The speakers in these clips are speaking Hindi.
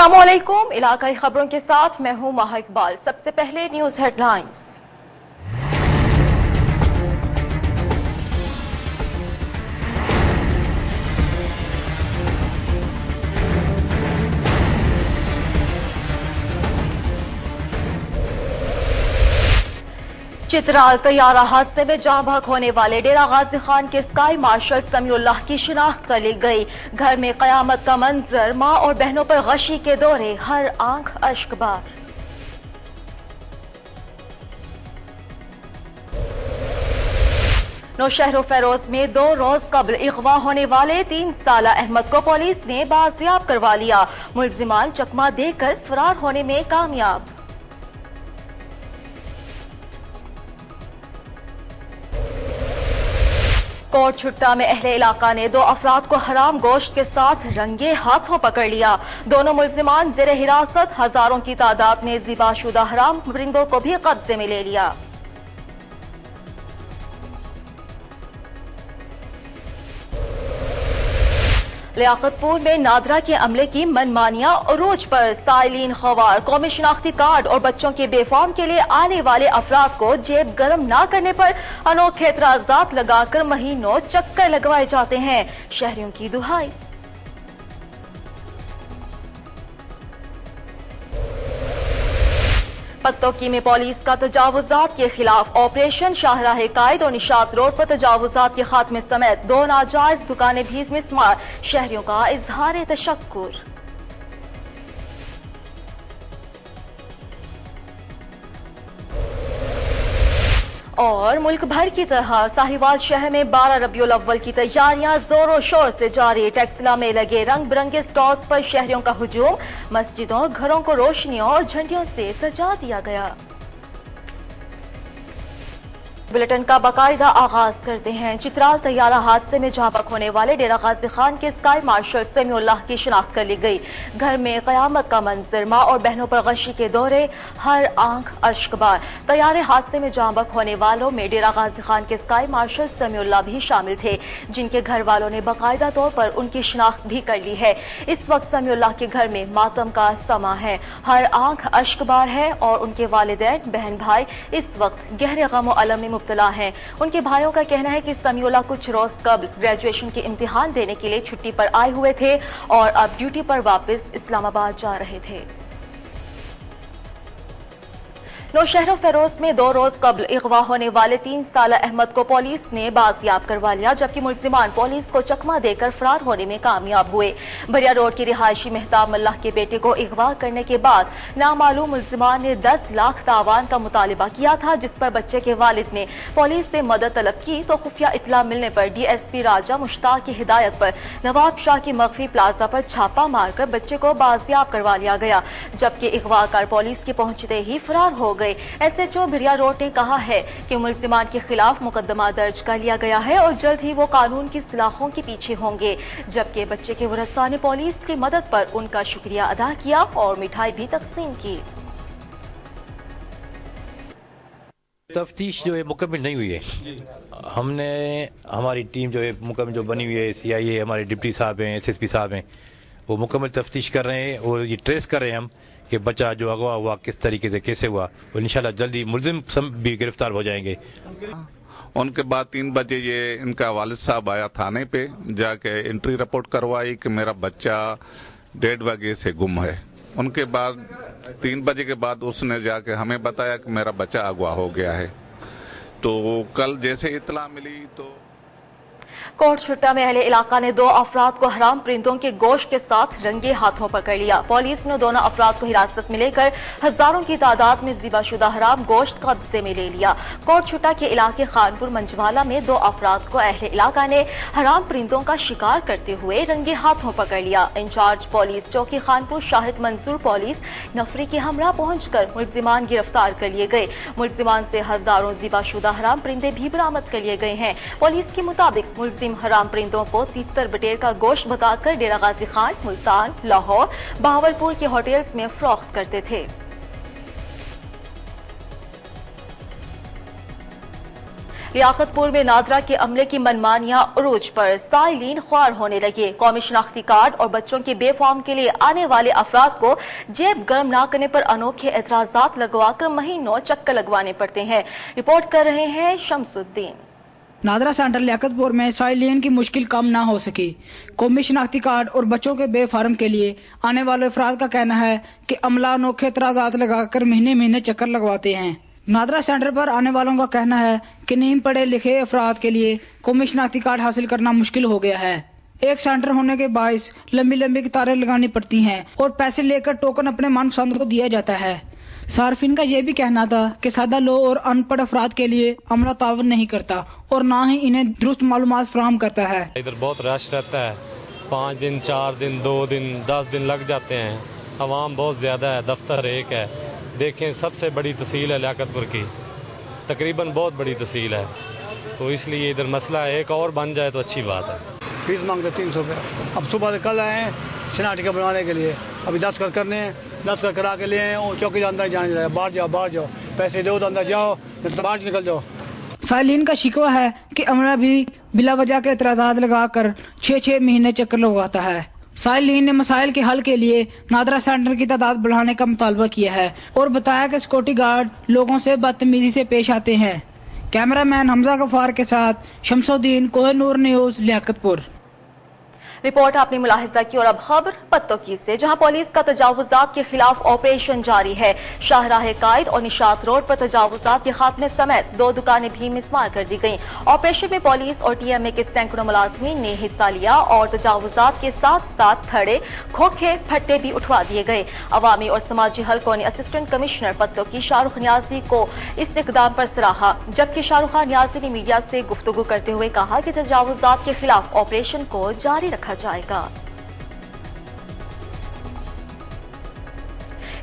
अस्सलामुअलैकुम। इलाकाई खबरों के साथ मैं हूं माहा इकबाल। सबसे पहले न्यूज हेडलाइंस। चित्राल तैयारा हादसे में जाँ बहक होने वाले डेरा गाजी खान के स्काई मार्शल समीउल्लाह की शिनाख्त कर ली गई। घर में कयामत का मंजर, मां और बहनों पर गशी के दौरे, हर आंख अश्कबार। नौशहर फेरोज में 2 रोज कबल अगवा होने वाले 3 साला अहमद को पुलिस ने बाजियाब करवा लिया। मुल्जिमान चकमा देकर फरार होने में कामयाब। कोट छुट्टा में अहले इलाका ने 2 अफराद को हराम गोश्त के साथ रंगे हाथों पकड़ लिया। दोनों मुल्जिमान जेर हिरासत, हजारों की तादाद में ज़िबाशुदा हराम परिंदों को भी कब्जे में ले लिया। लियाकतपुर में नादरा के अमले की मनमानियां उरूज पर, साइलिन खवार, कौमी शनाख्ती कार्ड और बच्चों के बेफॉर्म के लिए आने वाले अफराद को जेब गर्म ना करने पर अनोखे एतराजात लगाकर महीनों चक्कर लगवाए जाते हैं। शहरियों की दुहाई। पत्तोकी में पुलिस का तजावुजात के खिलाफ ऑपरेशन शाहराह कायद और निशात रोड पर तजावुजात के खात्मे समेत 2 नाजायज दुकानें भी मिसमार। शहरियों का इजहार तशक्कुर। और मुल्क भर की तरह साहिवाल शहर में 12 रबीउल अव्वल की तैयारियां जोरों शोर से जारी। टैक्सिला में लगे रंग बिरंगे स्टॉल्स पर शहरियों का हुजूम। मस्जिदों, घरों को रोशनियों और झंडियों से सजा दिया गया। बुलेटिन का बाकायदा आगाज करते हैं। चित्राल तैयारा हादसे में जाँ बहक होने वाले डेरा गाजी खान के स्काई मार्शल समीउल्लाह की शिनाख्त कर ली गई। घर में कयामत का मंजर, मां और बहनों पर गशी के दौरे, हर आंख अश्कबार। तैयारे हादसे में जाँ बहक होने वालों में डेरा गाजी खान के स्काई मार्शल समीउल्लाह भी शामिल थे, जिनके घर वालों ने बाकायदा तौर पर उनकी शिनाख्त भी कर ली है। इस वक्त समीउल्लाह के घर में मातम का समा है, हर आंख अश्कबार है और उनके वालिदैन, बहन भाई इस वक्त गहरे गम और अलम में मुब्तला हैं। उनके भाइयों का कहना है कि समीउल्लाह कुछ रोज कबल ग्रेजुएशन के इम्तिहान देने के लिए छुट्टी पर आए हुए थे और अब ड्यूटी पर वापस इस्लामाबाद जा रहे थे। नौशहर फेरोज में 2 रोज कबल अगवा होने वाले 3 साला अहमद को पुलिस ने बाजियाब करवा लिया, जबकि मुल्जिमान पुलिस को चकमा देकर फरार होने में कामयाब हुए। बरिया रोड की रिहायशी मेहताब मल्लाह के बेटे को अगवा करने के बाद नामालूम मुल्जिमान ने 10 लाख तावान का मुतालिबा किया था, जिस पर बच्चे के वालिद ने पुलिस से मदद तलब की तो खुफिया इतला मिलने पर DSP राजा मुश्ताक की हिदायत पर नवाब शाह की मखफी प्लाजा पर छापा मारकर बच्चे को बाजियाब करवा लिया गया, जबकि अगवाकार पुलिस के पहुंचते ही फरार हो गए। SHO भिरिया रोड ने कहा है कि मुल्जिमान के खिलाफ मुकदमा दर्ज कर लिया गया है और जल्द ही वो कानून की सलाखों के पीछे होंगे, जबकि बच्चे के वरसा ने पुलिस की मदद पर उनका शुक्रिया अदा किया और मिठाई भी तकसीम की। तफ्तीश जो है मुकम्मल नहीं हुई है। हमने हमारी टीम जो है मुकम्मल जो बनी हुई है, CIA हमारे डिप्टी साहब हैं, SSP साहब हैं, वो मुकम्मल तफ्तीश कर रहे हैं और ये ट्रेस कर रहे हैं हम कि बच्चा जो अगवा हुआ किस तरीके से कैसे हुआ, और इंशाल्लाह जल्दी मुल्जिम सब भी गिरफ्तार हो जाएंगे। उनके बाद 3 बजे ये इनका वालिद साहब आया थाने पे, जाके एंट्री रिपोर्ट करवाई कि मेरा बच्चा 1:30 बजे से गुम है। उनके बाद 3 बजे के बाद उसने जाके हमें बताया कि मेरा बच्चा अगवा हो गया है। तो कल जैसे इतला मिली तो कोट छुट्टा में अहले इलाका ने 2 अफराद को हराम परिंदों के गोश्त के साथ रंगे हाथों पकड़ लिया। पुलिस ने दोनों अफराद को हिरासत में लेकर हजारों की तादाद में ज़िबाशुदा हराम गोश्त कब्जे में ले लिया। कोट छुट्टा के इलाके खानपुर मंजवाला में 2 अफराद को अहले इलाका ने हराम परिंदों का शिकार करते हुए रंगे हाथों पकड़ लिया। इंचार्ज पुलिस चौकी खानपुर शाहिद मंसूर पुलिस नफरी के हमरा पहुंचकर मुल्जिमान गिरफ्तार कर लिए गए। मुल्जिमान से हजारों ज़िबाशुदा हराम परिंदे भी बरामद कर लिए गए हैं। पुलिस के मुताबिक मुल्जिम हराम परिंदों को तीतर बटेर का गोश्त बताकर डेरा गाजी खान, मुल्तान, लाहौर, बहावलपुर के होटल्स में फरोख्त करते थे। लियाकतपुर में नादरा के अमले की मनमानियां उरूज पर, साइलिन ख्वार होने लगे। कौमी शनाख्ती कार्ड और बच्चों के बे फॉर्म के लिए आने वाले अफराद को जेब गर्म न करने पर अनोखे एतराजात लगवाकर महीनों चक्कर लगवाने पड़ते हैं। रिपोर्ट कर रहे हैं शमसुद्दीन। नादरा सेंटर लियाकतपुर में साइलिन की मुश्किल कम ना हो सकी। कौमी शनाख्ती कार्ड और बच्चों के बे फार्म के लिए आने वाले अफराद का कहना है कि अमला अनोखे एतराजात लगाकर महीने महीने चक्कर लगवाते हैं। नादरा सेंटर पर आने वालों का कहना है कि नीम पढ़े लिखे अफराद के लिए कौमी शनाख्ती कार्ड हासिल करना मुश्किल हो गया है। एक सेंटर होने के बायस लंबी लंबी कतारें लगानी पड़ती हैं और पैसे लेकर टोकन अपने मनपसंद को दिया जाता है। सार्फिन का यह भी कहना था कि सादा लोग और अनपढ़ अफराद के लिए अमला तावन नहीं करता और ना ही इन्हें दुरुस्त मालूमात फराहम करता है। इधर बहुत रश रहता है, 5 दिन 4 दिन 2 दिन 10 दिन लग जाते हैं। आवाम बहुत ज़्यादा है, दफ्तर एक है। देखें, सबसे बड़ी तहसील है लियाकतपुर की, तकरीबन बहुत बड़ी तहसील है, तो इसलिए इधर मसला एक और बन जाए तो अच्छी बात है। फीस मांगते 300 रुपये। अब सुबह से कल आए हैं शनाख्ती कार्ड बनवाने के लिए, अभी 10 कर करने हैं, 10 कर करा के लिए हैं। वो चौकी अंदर जाने जाए, बाहर जाओ, पैसे दो तो अंदर जाओ, नहीं तो बाहर निकल जाओ। साइलिन का शिकवा है कि अमला भी बिला वजह के एतराजात लगाकर 6-6 महीने चक्कर लगवाता है। साइलिन ने मसाइल के हल के लिए नादरा सेंटर की तादाद बढ़ाने का मुतालबा किया है और बताया कि सिक्योरिटी गार्ड लोगों से बदतमीजी से पेश आते हैं। कैमरामैन हमजा गफार के साथ शमसुद्दीन, कोहिनूर न्यूज़, लियाकतपुर। रिपोर्ट आपने मुलाहिजा की। और अब खबर पत्तोकी से, जहां पुलिस का तजावुजात के खिलाफ ऑपरेशन जारी है। शाहराह कायद और निशात रोड पर तजावुजात के खात्मे समेत 2 दुकानें भी मिसमार कर दी गईं। ऑपरेशन में पुलिस और TMA के सैकड़ों मुलाजमीन ने हिस्सा लिया और तजावुजात के साथ साथ थड़े, खोखे, फट्टे भी उठवा दिए गए। अवामी और समाजी हलकों ने असिस्टेंट कमिश्नर पत्तोकी शाहरुख नियाजी को इस इकदाम पर सराहा, जबकि शाहरुख नियाजी ने मीडिया से गुफ्तगू करते हुए कहा कि तजावुजात के खिलाफ ऑपरेशन को जारी रखा जाएगा।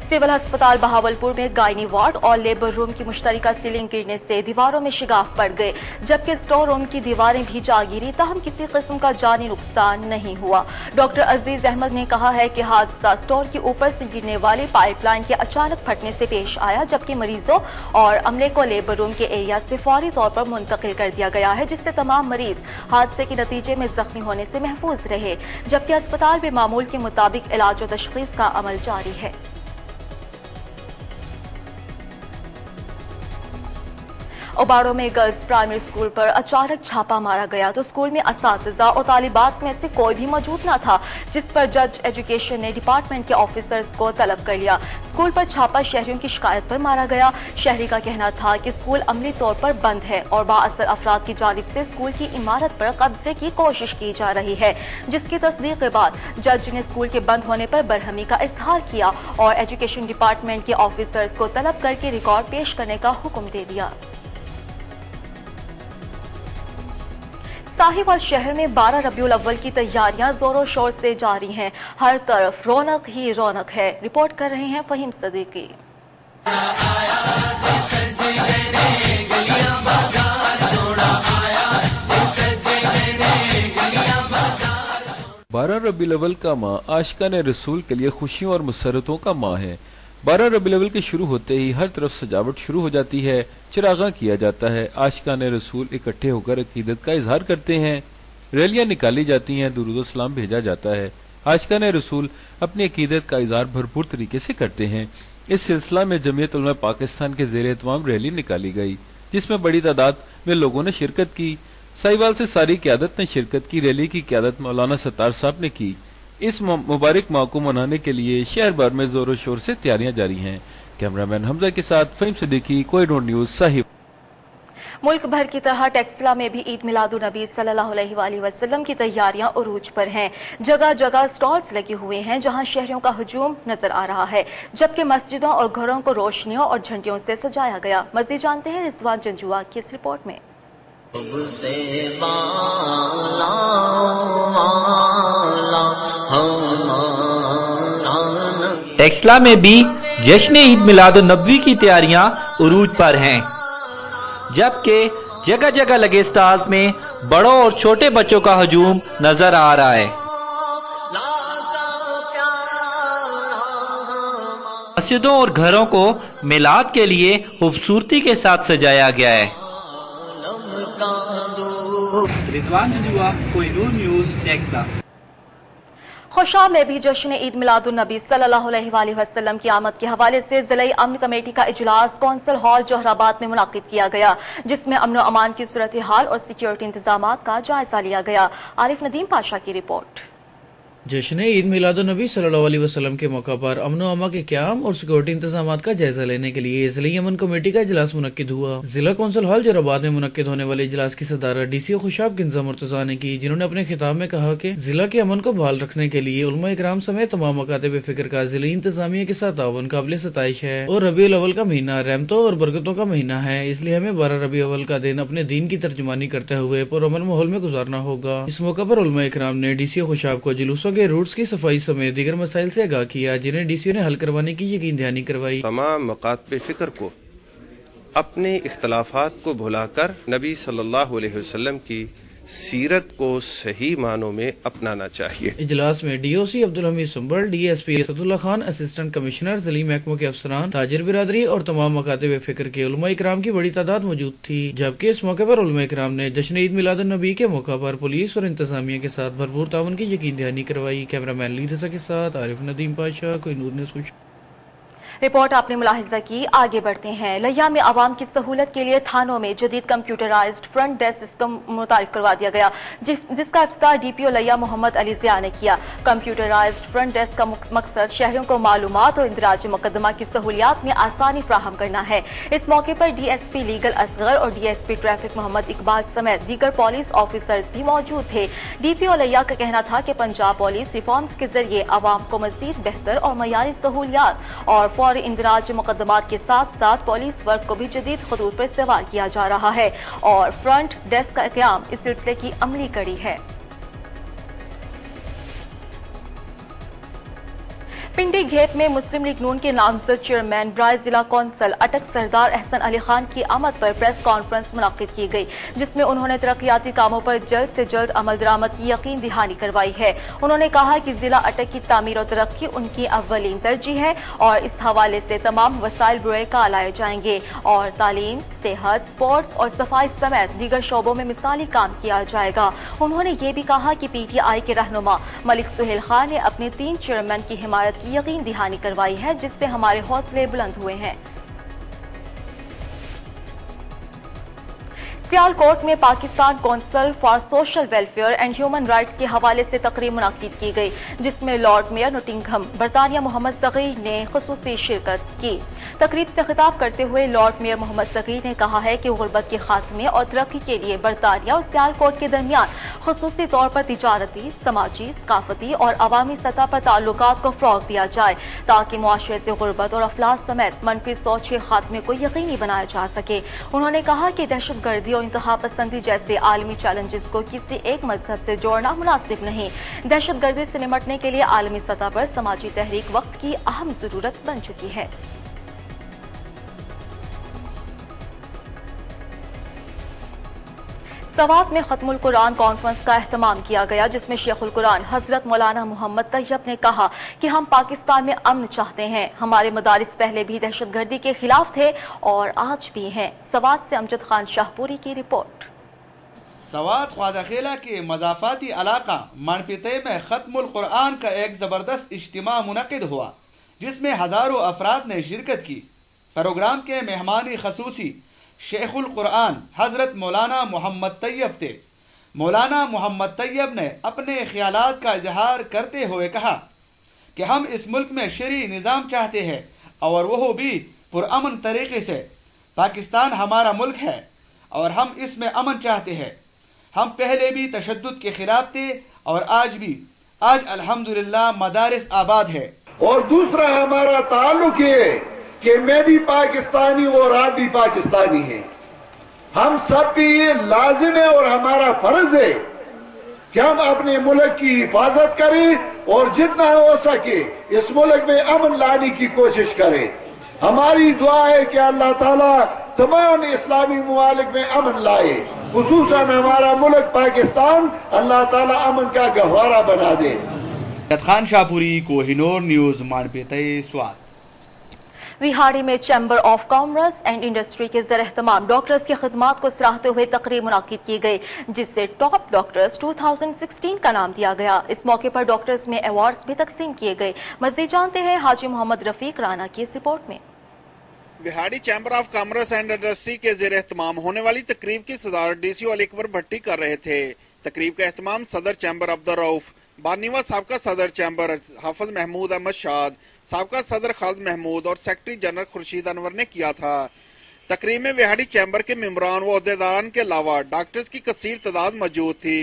सिविल अस्पताल बहावलपुर में गायनी वार्ड और लेबर रूम की मुश्तरका सीलिंग गिरने से दीवारों में शिगाफ पड़ गए, जबकि स्टोर रूम की दीवारें भी जा गिरी, ताहम किसी किस्म का जानी नुकसान नहीं हुआ। डॉक्टर अजीज अहमद ने कहा है कि हादसा स्टोर के ऊपर से गिरने वाली पाइपलाइन के अचानक फटने से पेश आया, जबकि मरीजों और अमले को लेबर रूम के एरिया से फौरी तौर पर मुंतकिल कर दिया गया है, जिससे तमाम मरीज हादसे के नतीजे में जख्मी होने से महफूज रहे, जबकि अस्पताल में मामूल के मुताबिक इलाज और तशखीस का अमल जारी है। ओबाड़ो में गर्ल्स प्राइमरी स्कूल पर अचानक छापा मारा गया तो स्कूल में असातिज़ा और तालिबात में से कोई भी मौजूद न था, जिस पर जज एजुकेशन ने डिपार्टमेंट के ऑफिसर्स को तलब कर लिया। स्कूल पर छापा शहरियों की शिकायत पर मारा गया। शहरी का कहना था कि स्कूल अमली तौर पर बंद है और बाअसर अफराद की जानिब से स्कूल की इमारत पर कब्जे की कोशिश की जा रही है, जिसकी तस्दीक के बाद जज ने स्कूल के बंद होने पर बरहमी का इजहार किया और एजुकेशन डिपार्टमेंट के ऑफिसर्स को तलब करके रिकॉर्ड पेश करने का हुक्म दे दिया। साहिवाल शहर में 12 रबीउल अव्वल की तैयारियां जोरों शोर से जारी हैं। हर तरफ रौनक ही रौनक है। रिपोर्ट कर रहे हैं फहीम सदीकी। 12 रबीउल अव्वल का माह आशिकान रसूल के लिए खुशियों और मुसरतों का माह है। 12 रबीउल अव्वल के शुरू होते ही हर तरफ सजावट शुरू हो जाती है, चिरागा किया जाता है, आशिकान रसूल इकट्ठे होकर अकीदत का इजहार करते हैं, रैलियां निकाली जाती हैं, दुरूद सलाम भेजा जाता है। आशिकान रसूल अपनी अकीदत का इजहार भरपूर तरीके से करते हैं। इस सिलसिला में जमीयत उलमा पाकिस्तान के ज़ेर एहतमाम रैली निकाली गई, जिसमें बड़ी तादाद में लोगों ने शिरकत की। साहिवाल से सारी क़यादत ने शिरकत की। रैली की क़यादत मौलाना सत्तार साहब ने की। इस मुबारक माह को मनाने के लिए शहर भर में जोरों शोर से तैयारियां जारी हैं। कैमरामैन हमजा के साथ फहीम सिद्दीकी, कोहिनूर न्यूज़, साहिब। मुल्क भर की तरह टेक्सला में भी ईद मिलादुन नबी सल्लल्लाहु अलैहि वसल्लम की तैयारियां उरूज पर हैं। जगह जगह स्टॉल्स लगे हुए हैं जहां शहरियों का हुजूम नजर आ रहा है, जबकि मस्जिदों और घरों को रोशनियों और झंडियों से सजाया गया। मज़ीद जानते हैं रिजवान जंजुआ की इस रिपोर्ट में। टेक्सला में भी जश्न ईद मिलादुन नबी की तैयारियां उरूज पर हैं, जबकि जगह जगह लगे स्टॉल्स में बड़ों और छोटे बच्चों का हुजूम नजर आ रहा है। मस्जिदों और घरों को मिलाद के लिए खूबसूरती के साथ सजाया गया है। रिजवान जुजुआ, कोहिनूर न्यूज़, टेक्सला। खुशाब में भी जश्न ईद मिलादुन्नबी सल्लल्लाहु अलैहि वसल्लम की आमद के हवाले से जिला अमन कमेटी का इजलास कौंसल हॉल जोहराबाद में मुनाकिद किया गया, जिसमें अमन व अमान की सूरत हाल और सिक्योरिटी इंतजाम का जायजा लिया गया। आरिफ नदीम पाशा की रिपोर्ट। जश्न ईद मिलादुन्नबी सल्लल्लाहु अलैहि वसल्लम के मौका पर अमन व अमा के क़याम और सिक्योरिटी इंतजाम का जायजा लेने के लिए जिला अमन कमेटी का इजलास मुनक्किद हुआ। जिला कौंसिल हॉल जोहराबाद में मुनक्किद होने वाले इजलास की सदारत डीसीओ खुशाब गिंजा मुर्तजा ने की, जिन्होंने अपने खिताब में कहा कि जिला के अमन को बहाल रखने के लिए उलमा इकराम समेत तमाम मकातब फिक्र का जिला इंतजामिया के साथ ताउन काबिल सताइश है। और रबीउल अव्वल का महीना रहमतों और बरकतों का महीना है, इसलिए हमें 12 रबीउल अव्वल का दिन अपने दीन की तर्जुमानी करते हुए पुरअमन माहौल में गुजारना होगा। इस मौका पर उलमा इकराम ने डीसीओ खुशाब को जुलूसों के रूट्स की सफाई समेत दीगर मसाइल से आगाह किया, जिन्हें डीसीओ ने हल करवाने की यकीन दहानी करवाई। तमाम मकातब फिक्र को अपने इख्तलाफात को भुलाकर नबी सल्लल्लाहु अलैहि वसल्लम की सीरत को सही मानों में अपनाना चाहिए। इजलास में DOC Abdul Hamid Sambal, DSP Asadullah Khan, assistant commissioner जिली महकमों के अफसरान, ताजिर बिरादरी और तमाम मकातब फिक्र के उलमा इकराम की बड़ी तादाद मौजूद थी। जबकि इस मौके पर उलमा इकराम ने जश्न ईद मिलादुन्नबी के मौका पर पुलिस और इंतजामिया के साथ भरपूर ताउन की यकीन दहानी करवाई। कैमरामैन लीदसा के साथ आरिफ नदीम पाशा, कोहिनूर न्यूज़ कुछ। रिपोर्ट आपने मुलाहिजा की। आगे बढ़ते हैं। लिया में आवाम की सहूलत के लिए थानों में जदीद कंप्यूटराइज्ड फ्रंट डेस्क सिस्टम मुतारिफ करवा दिया गया, जिसका इफ्तिताह डीपीओ लिया मोहम्मद अली ज़िया ने किया। कंप्यूटराइज्ड फ्रंट डेस्क का मकसद शहरियों को मालूमात और इंदराज मुकदमा की सहूलियात में आसानी फ्राहम करना है। इस मौके पर डीएसपी लीगल असगर और डीएसपी ट्रैफिक मोहम्मद इकबाल समेत दीगर पुलिस ऑफिसर्स भी मौजूद थे। डीपीओ लिया का कहना था कि पंजाब पुलिस रिफॉर्म्स के जरिए आवाम को मजीद बेहतर और मयारी सहूलियात और फौरी इंदराज मुकदमात के साथ साथ पुलिस वर्क को भी जदीद खतूत पर इस्तेमाल किया जा रहा है और फ्रंट डेस्क का क़याम इस सिलसिले की अमली कड़ी है। पिंडी घेप में मुस्लिम लीग नून के नामजद चेयरमैन बराए जिला कौंसल अटक सरदार एहसन अली खान की आमद पर प्रेस कॉन्फ्रेंस मुनक्किद की गई, जिसमें उन्होंने तरक्याती कामों पर जल्द से जल्द अमल दरामद की यकीन दहानी करवाई है। उन्होंने कहा कि जिला अटक की तामीर और तरक्की उनकी अव्वलीन तरजीह है और इस हवाले से तमाम वसाइल बुरे का लाए जाएंगे और तालीम, सेहत, स्पोर्ट्स और सफाई समेत दीगर शोबों में मिसाली काम किया जाएगा। उन्होंने ये भी कहा कि पीटीआई के रहनुमा मलिक सुहेल खान ने अपने 3 चेयरमैन की हिमायत की यकीन दहानी करवाई है, जिससे हमारे हौसले बुलंद हुए हैं। सियालकोट में Pakistan council for social welfare and human rights के हवाले से तकरीब मुनक्किद की गई, जिसमें लॉर्ड मेयर नोटिंघम बरतानिया मोहम्मद सगीर ने खुसूसी शिरकत की। तकरीब से खिताब करते हुए लॉर्ड मेयर मोहम्मद सगीर ने कहा है कि गुर्बत के खात्मे और तरक्की के लिए बरतानिया और सियालकोट के दरमियान खुसूसी तौर पर तिजारती, समाजी, सकाफती और अवामी सतह पर ताल्लुकात को फ़रोग़ दिया जाए, ताकि मुआशरे से गुर्बत और अफलास समेत मनफी सोच के खात्मे को यकीनी बनाया जा सके। उन्होंने कहा कि दहशत गर्दी और इंतहा पसंदी जैसे आलमी चैलेंजेस को किसी एक मजहब से जोड़ना मुनासिब नहीं। दहशत गर्दी से निपटने के लिए आलमी सतह पर समाजी तहरीक वक्त की अहम जरूरत बन चुकी है। सवात में खत्मुल कुरान कॉन्फ्रेंस का एहतमाम किया गया, जिसमें शेखुल कुरान हजरत मौलाना मोहम्मद तैयब ने कहा कि हम पाकिस्तान में अमन चाहते हैं। हमारे मदारिस पहले भी दहशतगर्दी के खिलाफ थे और आज भी हैं। सवात से अमजद खान शाहपुरी की रिपोर्ट। सवात ख्वाजाखेला के मजाफाती इलाका मानपीते में खत्मुल कुरान का एक जबरदस्त इज्तिमा मुनक्किद हुआ, जिसमें हजारों अफराद ने शिरकत की। प्रोग्राम के मेहमानी खसूसी शेखुल कुरान हजरत मौलाना मोहम्मद तैयब थे। मौलाना मोहम्मद तैयब ने अपने ख्यालात का इजहार करते हुए कहा कि हम इस मुल्क में शरी निज़ाम चाहते हैं और वह भी पुरअमन तरीके से। पाकिस्तान हमारा मुल्क है और हम इसमें अमन चाहते हैं। हम पहले भी तशद्दुद के खिलाफ थे और आज भी। आज अल्हम्दुलिल्लाह मदारिस आबाद है। और दूसरा हमारा ताल्लुक है कि मैं भी पाकिस्तानी और आप भी पाकिस्तानी हैं। हम सब भी ये लाजिम है और हमारा फर्ज है कि हम अपने मुल्क की हिफाजत करें और जितना हो सके इस मुल्क में अमन लाने की कोशिश करें। हमारी दुआ है कि अल्लाह ताला तमाम इस्लामी मुमालिक में अमन लाए, खुसूसन हमारा मुल्क पाकिस्तान अल्लाह ताला अमन का गहवारा बना दे। खान शाहपुरी, कोहिनूर न्यूज़, मानपीते, स्वात। विहाड़ी में chamber of commerce and industry के ज़र-एहतमाम डॉक्टर्स की खिदमात को सराहते हुए तकरीब मुनाकिद की गई, जिससे टॉप डॉक्टर्स 2016 का नाम दिया गया। इस मौके पर डॉक्टर्स में अवार्ड्स भी तकसीम किए गए। मज़ीद जानते हैं हाजी मोहम्मद रफीक राना की इस रिपोर्ट में। Vehari chamber of commerce and industry के ज़ेर-एहतमाम होने वाली तकरीब की सदारत डीसी अली अकबर भट्टी कर रहे थे। तकरीब का एहतमाम सदर चैम्बर अब्दुल रऊफ, बानीवा साबका सदर चैम्बर हाफिज महमूद अहमद शाद, साबका सदर खालिद महमूद और सेक्रेटरी जनरल खुर्शीद अनवर ने किया था। तकरीब में विहाड़ी चैम्बर के मेंबरान व अहदेदारान के अलावा डॉक्टर्स की कसीर तादाद मौजूद थी।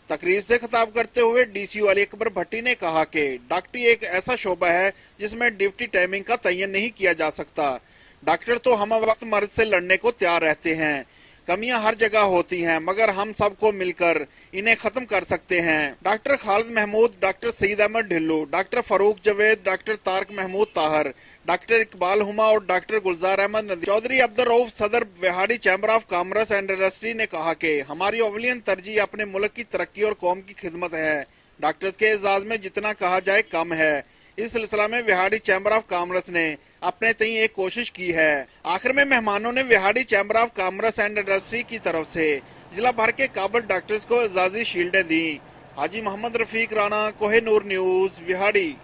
तकरीर से खिताब करते हुए डीसी अली अकबर भट्टी ने कहा कि डॉक्टरी एक ऐसा शोबा है जिसमें ड्यूटी टाइमिंग का तयन नहीं किया जा सकता। डॉक्टर तो हम वक्त मर्ज से लड़ने को तैयार रहते हैं। कमियां हर जगह होती हैं, मगर हम सबको मिलकर इन्हें खत्म कर सकते हैं। Doctor Khalid Mahmood, doctor Saeed Ahmed Dhillu, doctor Farooq Javed, doctor Tariq Mahmood Tahir, doctor Iqbal Huma और डॉक्टर गुलजार अहमद नदी। चौधरी अब्दुल रऊफ सदर Vehari chamber of commerce and industry ने कहा कि हमारी अवलियन तरजीह अपने मुल्क की तरक्की और कौम की खिदमत है। डॉक्टर्स के एजाज में जितना कहा जाए कम है। इस सिलसिला में विहाड़ी चैम्बर ऑफ कॉमर्स ने अपने तई एक कोशिश की है। आखिर में मेहमानों ने Vehari chamber of commerce and industry की तरफ से जिला भर के काबिल डॉक्टर्स को एजाजी शील्डें दी। हाजी मोहम्मद रफीक राना, कोहिनूर न्यूज, विहाड़ी।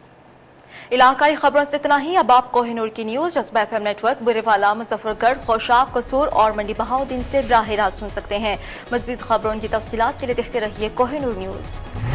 इलाकाई खबरों से इतना ही। अब आप कोहिनूर की न्यूज जज्बा एफएम नेटवर्क, बुरेवाला, मुजफ्फरगढ़, खौशाब, कसूर और मंडी बहाउद्दीन से बराह रास्त सुन सकते हैं। मज़ीद खबरों की तफसीलात के लिए देखते रहिए कोहिनूर न्यूज।